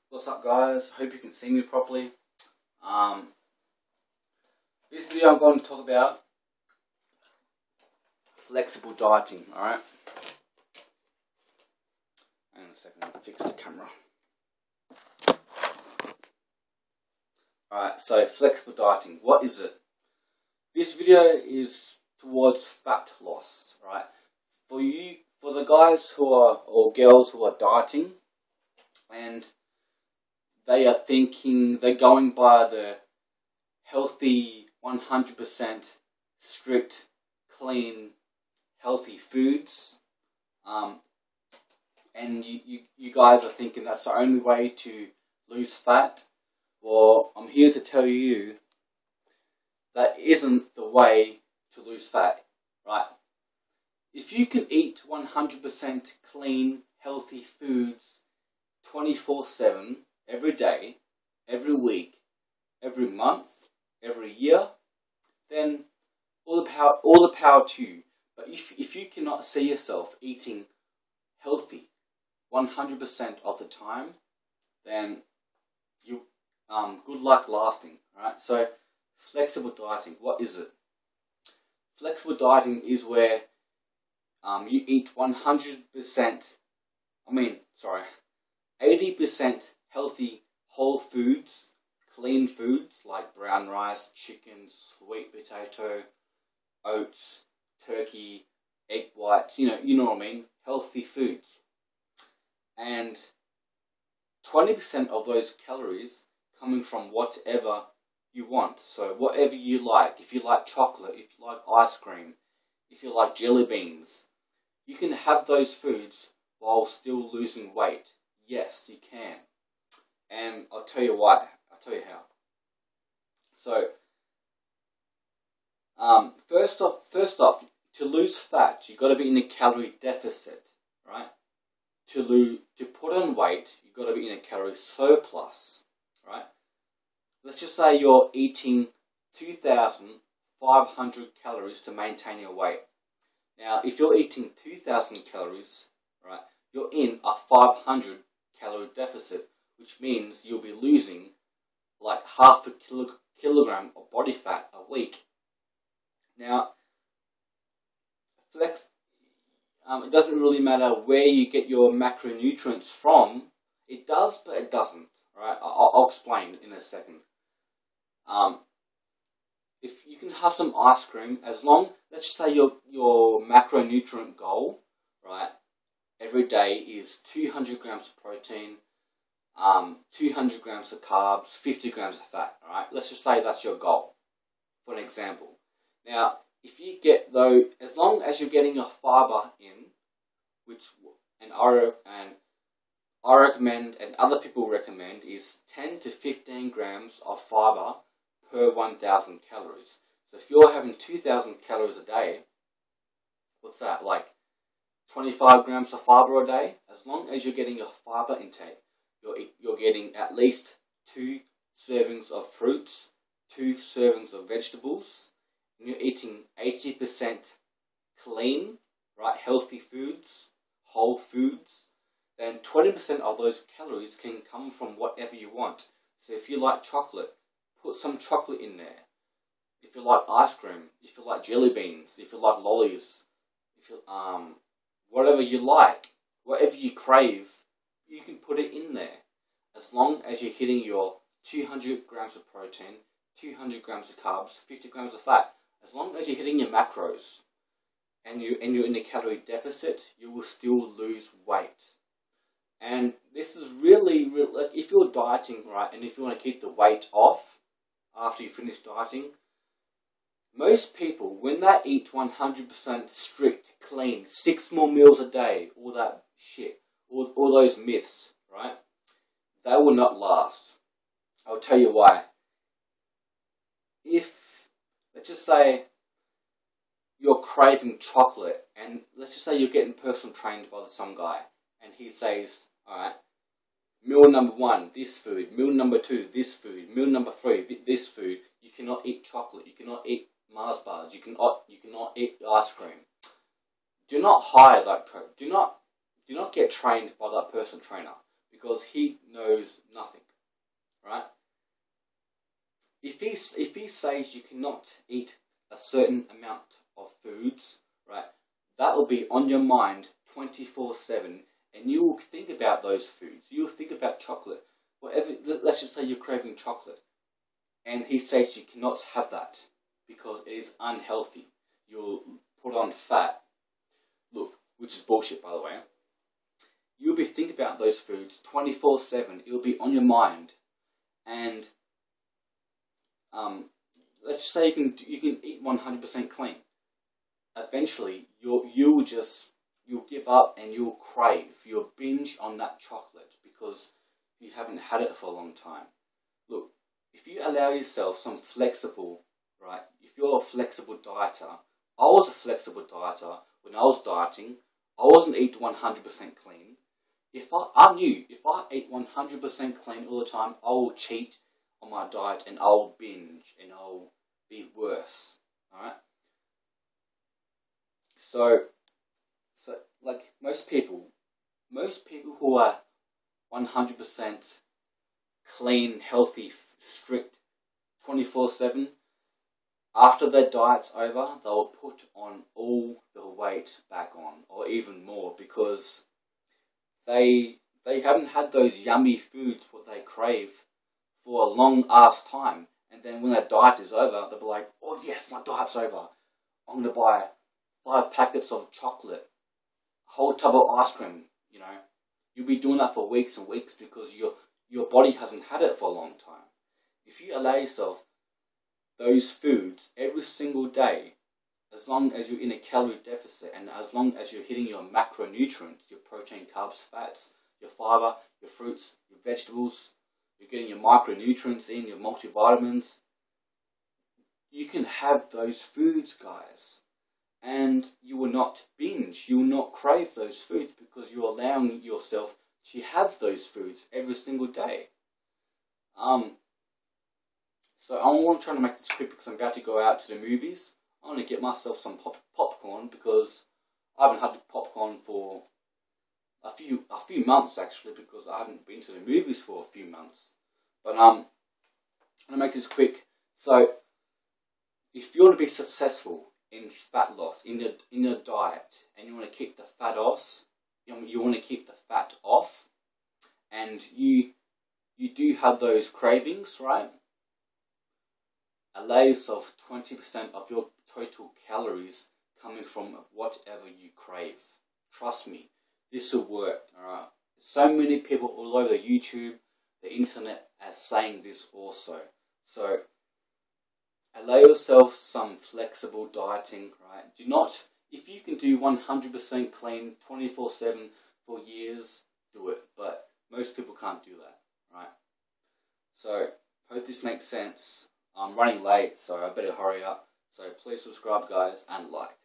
What's up, guys? Hope you can see me properly. This video I'm going to talk about flexible dieting. Alright, hang on a second, I'll fix the camera. Alright, so flexible dieting, what is it? This video is towards fat loss. Alright, for the guys who are, or girls who are dieting, and they are thinking, they're going by the healthy, 100% strict, clean, healthy foods, and you guys are thinking that's the only way to lose fat. Well, I'm here to tell you that isn't the way to lose fat, right? If you can eat 100% clean, healthy foods 24/7, every day, every week, every month, every year, then all the power to you. But if you cannot see yourself eating healthy 100% of the time, then you good luck lasting. Alright, so flexible dieting, what is it? Flexible dieting is where you eat 80% healthy whole foods, clean foods like brown rice, chicken, sweet potato, oats, turkey, egg whites, you know what I mean, healthy foods. And 20% of those calories coming from whatever you want. So whatever you like. If you like chocolate, if you like ice cream, if you like jelly beans, you can have those foods while still losing weight. Yes, you can. And I'll tell you why. I'll tell you how. So, first off, to lose fat, you've got to be in a calorie deficit, right? To put on weight, you've got to be in a calorie surplus, right? Let's just say you're eating 2,500 calories to maintain your weight. Now, if you're eating 2,000 calories, right, you're in a 500 calorie deficit, which means you'll be losing like half a kilogram of body fat a week. Now, it doesn't really matter where you get your macronutrients from. It does, but it doesn't. Right? I'll explain in a second. If you can have some ice cream, as long, let's just say your macronutrient goal, right, every day is 200 grams of protein, 200 grams of carbs, 50 grams of fat. All right, let's just say that's your goal, for an example. Now, if you get as long as you're getting your fiber in, and I recommend, and other people recommend, is 10 to 15 grams of fiber per 1,000 calories. So if you're having 2,000 calories a day, what's that, like 25 grams of fiber a day? As long as you're getting your fiber intake, you're getting at least 2 servings of fruits, 2 servings of vegetables, and you're eating 80% clean, right, healthy foods, whole foods, then 20% of those calories can come from whatever you want. So if you like chocolate, put some chocolate in there. If you like ice cream, if you like jelly beans, if you like lollies, if you whatever you like, whatever you crave, you can put it in there. As long as you're hitting your 200 grams of protein, 200 grams of carbs, 50 grams of fat. As long as you're hitting your macros and you're in a calorie deficit, you will still lose weight. And this is really, like, if you're dieting, right, and if you want to keep the weight off after you finish dieting, most people, when they eat 100% strict, clean, 6 more meals a day, all that shit, all those myths, right, they will not last. I'll tell you why. If, let's just say, you're craving chocolate, and let's just say you're getting personal trained by some guy, and he says, alright, meal number 1, this food, meal number 2, this food, meal number 3, this food, you cannot eat chocolate, you cannot eat Mars bars, you cannot eat ice cream. Do not hire that coach. Do not get trained by that personal trainer. because he knows nothing, right? If he says you cannot eat a certain amount of foods, right, that will be on your mind 24/7, and you will think about those foods. You will think about chocolate. Whatever, let's just say you're craving chocolate, and he says you cannot have that because it is unhealthy. You'll put on fat. Look, which is bullshit, by the way. You'll be thinking about those foods 24/7. It will be on your mind, and let's just say you can eat 100% clean. Eventually, you'll give up and you'll crave. You'll binge on that chocolate because you haven't had it for a long time. Look, if you allow yourself some flexible, right? If you're a flexible dieter, I was a flexible dieter when I was dieting. I wasn't eating 100% clean. I knew if I ate 100% clean all the time, I will cheat on my diet and I'll binge and I'll be worse. Alright? So like most people who are 100% clean, healthy, strict, 24/7, after their diet's over, they'll put on all the weight back on, or even more, because they haven't had those yummy foods what they crave for a long ass time. And then when their diet is over, they'll be like, oh yes, my diet's over. I'm going to buy 5 packets of chocolate, a whole tub of ice cream, you know. You'll be doing that for weeks and weeks because your body hasn't had it for a long time. If you allow yourself those foods every single day, as long as you're in a calorie deficit and as long as you're hitting your macronutrients, your protein, carbs, fats, your fiber, your fruits, your vegetables, you're getting your micronutrients in, your multivitamins, you can have those foods, guys. And you will not binge, you will not crave those foods because you're allowing yourself to have those foods every single day. So I want to try to make this quick because I'm about to go out to the movies. I want to get myself some popcorn because I haven't had popcorn for a few months actually, because I haven't been to the movies for a few months. But I'm going to make this quick. So if you want to be successful in fat loss, in your diet, and you want to keep the fat off, you want to keep the fat off, and you do have those cravings, right? Allow yourself 20% of your total calories coming from whatever you crave. Trust me, this will work. Alright. So many people all over YouTube, the internet, are saying this also. So allow yourself some flexible dieting, right? Do not, if you can do 100% clean 24/7 for years, do it. But most people can't do that, right? So hope this makes sense. I'm running late, so I better hurry up. So please subscribe, guys, and like.